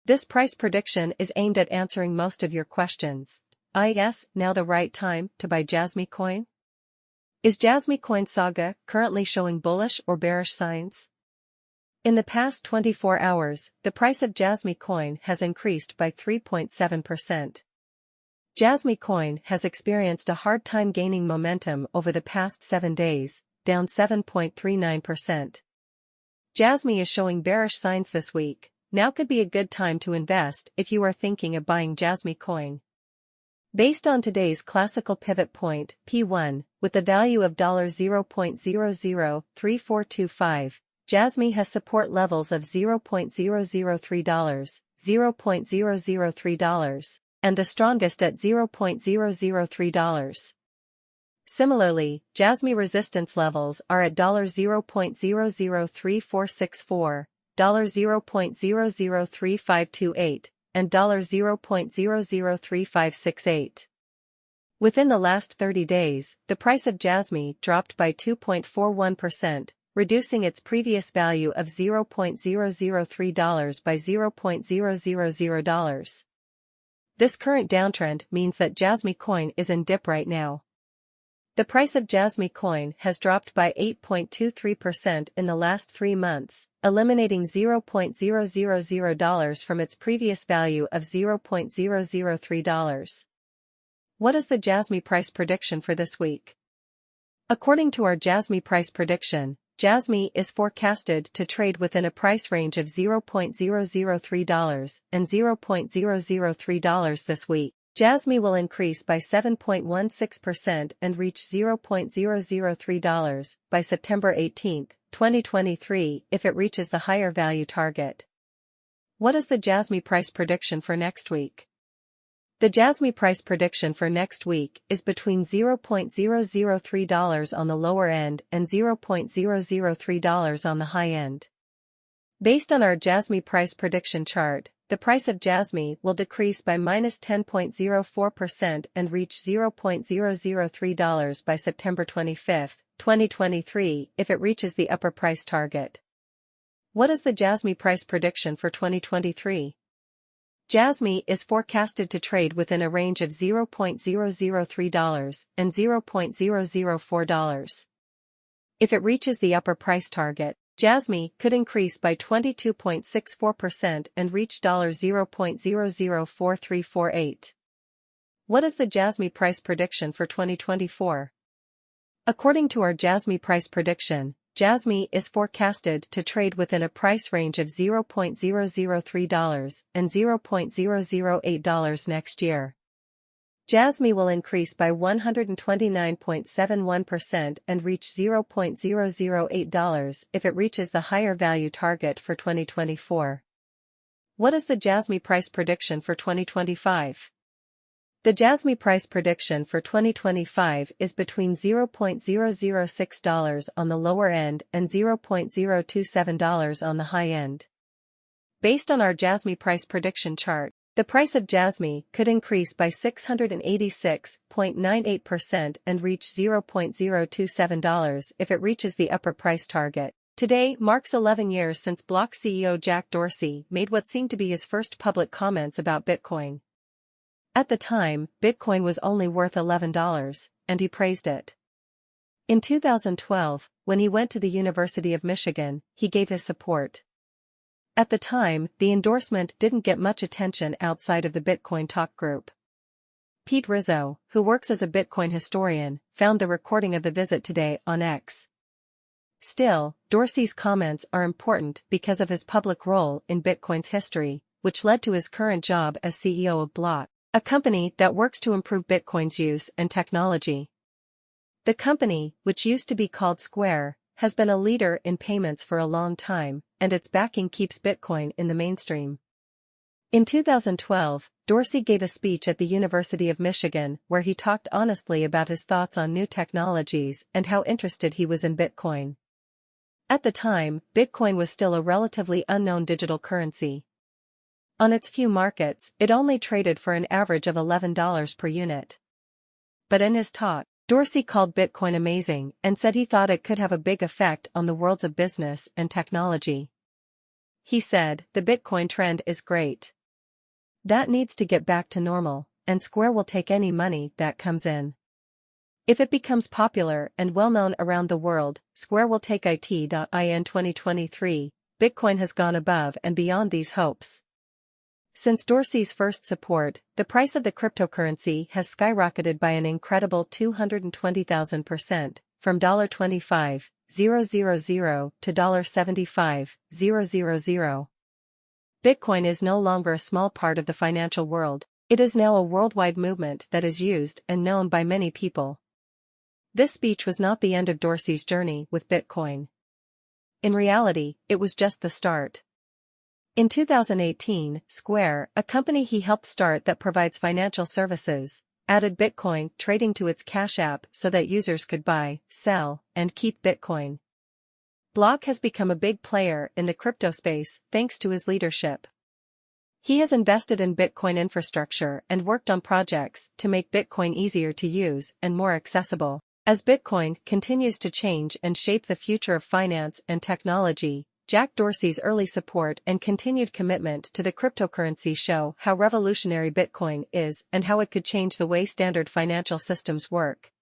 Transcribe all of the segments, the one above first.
This price prediction is aimed at answering most of your questions. Is now the right time to buy JasmyCoin? Is JasmyCoin saga currently showing bullish or bearish signs? In the past 24 hours, the price of JasmyCoin has increased by 3.7%. JasmyCoin has experienced a hard time gaining momentum over the past 7 days, down 7.39%. JASMY is showing bearish signs this week. Now could be a good time to invest if you are thinking of buying JasmyCoin. Based on today's classical pivot point, P1, with the value of $0.003425, JASMY has support levels of $0.003, $0.003, and the strongest at $0.003. Similarly, JASMY resistance levels are at $0.003464, $0.003528, and $0.003568. Within the last 30 days, the price of JASMY dropped by 2.41%, reducing its previous value of $0.003 by $0.000. This current downtrend means that JasmyCoin is in dip right now. The price of JasmyCoin has dropped by 8.23% in the last 3 months, eliminating $0.000 from its previous value of $0.003. What is the JASMY price prediction for this week? According to our JASMY price prediction, JASMY is forecasted to trade within a price range of $0.003 and $0.003 this week. JASMY will increase by 7.16% and reach $0.003 by September 18, 2023 if it reaches the higher value target. What is the JASMY price prediction for next week? The JASMY price prediction for next week is between $0.003 on the lower end and $0.003 on the high end. Based on our JASMY price prediction chart, the price of JASMY will decrease by -10.04% and reach $0.003 by September 25, 2023 if it reaches the upper price target. What is the JASMY price prediction for 2023? JASMY is forecasted to trade within a range of $0.003 and $0.004. If it reaches the upper price target, JASMY could increase by 22.64% and reach $0.004348. What is the JASMY price prediction for 2024? According to our JASMY price prediction, JASMY is forecasted to trade within a price range of $0.003 and $0.008 next year. JASMY will increase by 129.71% and reach $0.008 if it reaches the higher value target for 2024. What is the JASMY price prediction for 2025? The JASMY price prediction for 2025 is between $0.006 on the lower end and $0.027 on the high end. Based on our JASMY price prediction chart, the price of JASMY could increase by 686.98% and reach $0.027 if it reaches the upper price target. Today marks 11 years since Block CEO Jack Dorsey made what seemed to be his first public comments about Bitcoin. At the time, Bitcoin was only worth $11, and he praised it. In 2012, when he went to the University of Michigan, he gave his support. At the time, the endorsement didn't get much attention outside of the Bitcoin talk group. Pete Rizzo, who works as a Bitcoin historian, found the recording of the visit today on X. Still, Dorsey's comments are important because of his public role in Bitcoin's history, which led to his current job as CEO of Block, a company that works to improve Bitcoin's use and technology. The company, which used to be called Square, has been a leader in payments for a long time, and its backing keeps Bitcoin in the mainstream. In 2012, Dorsey gave a speech at the University of Michigan where he talked honestly about his thoughts on new technologies and how interested he was in Bitcoin. At the time, Bitcoin was still a relatively unknown digital currency. On its few markets, it only traded for an average of $11 per unit. But in his talk, Dorsey called Bitcoin amazing and said he thought it could have a big effect on the worlds of business and technology. He said, "The Bitcoin trend is great. That needs to get back to normal, and Square will take any money that comes in. If it becomes popular and well-known around the world, Square will take it. In 2023, Bitcoin has gone above and beyond these hopes. Since Dorsey's first support, the price of the cryptocurrency has skyrocketed by an incredible 220,000%, from $25,000 to $75,000. Bitcoin is no longer a small part of the financial world. It is now a worldwide movement that is used and known by many people. This speech was not the end of Dorsey's journey with Bitcoin. In reality, it was just the start. In 2018, Square, a company he helped start that provides financial services, added Bitcoin trading to its Cash App so that users could buy, sell, and keep Bitcoin. Block has become a big player in the crypto space thanks to his leadership. He has invested in Bitcoin infrastructure and worked on projects to make Bitcoin easier to use and more accessible. As Bitcoin continues to change and shape the future of finance and technology, Jack Dorsey's early support and continued commitment to the cryptocurrency show how revolutionary Bitcoin is and how it could change the way standard financial systems work.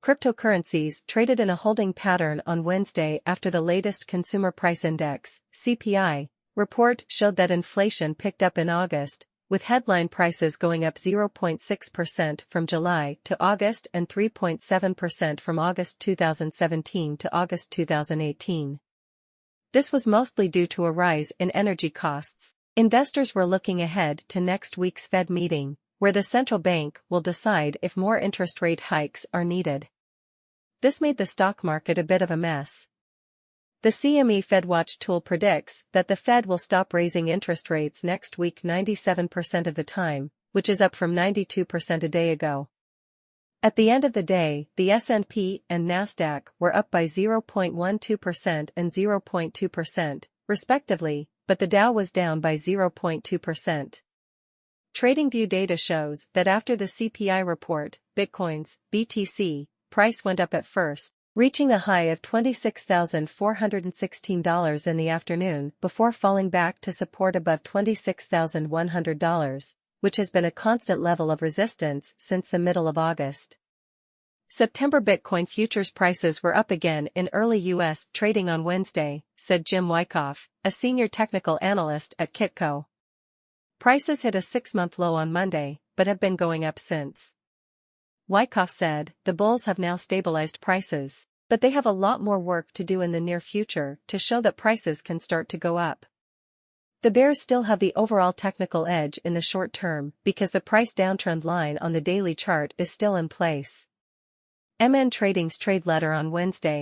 Cryptocurrencies traded in a holding pattern on Wednesday after the latest Consumer Price Index (CPI) report showed that inflation picked up in August, with headline prices going up 0.6% from July to August and 3.7% from August 2017 to August 2018. This was mostly due to a rise in energy costs. Investors were looking ahead to next week's Fed meeting, where the central bank will decide if more interest rate hikes are needed. This made the stock market a bit of a mess. The CME FedWatch tool predicts that the Fed will stop raising interest rates next week 97% of the time, which is up from 92% a day ago. At the end of the day, the S&P and Nasdaq were up by 0.12% and 0.2%, respectively, but the Dow was down by 0.2%. TradingView data shows that after the CPI report, Bitcoin's BTC price went up at first, reaching a high of $26,416 in the afternoon before falling back to support above $26,100. Which has been a constant level of resistance since the middle of August. September Bitcoin futures prices were up again in early U.S. trading on Wednesday, said Jim Wyckoff, a senior technical analyst at Kitco. Prices hit a 6-month low on Monday, but have been going up since. Wyckoff said, "The bulls have now stabilized prices, but they have a lot more work to do in the near future to show that prices can start to go up. The bears still have the overall technical edge in the short term because the price downtrend line on the daily chart is still in place." MN Trading's trade letter on Wednesday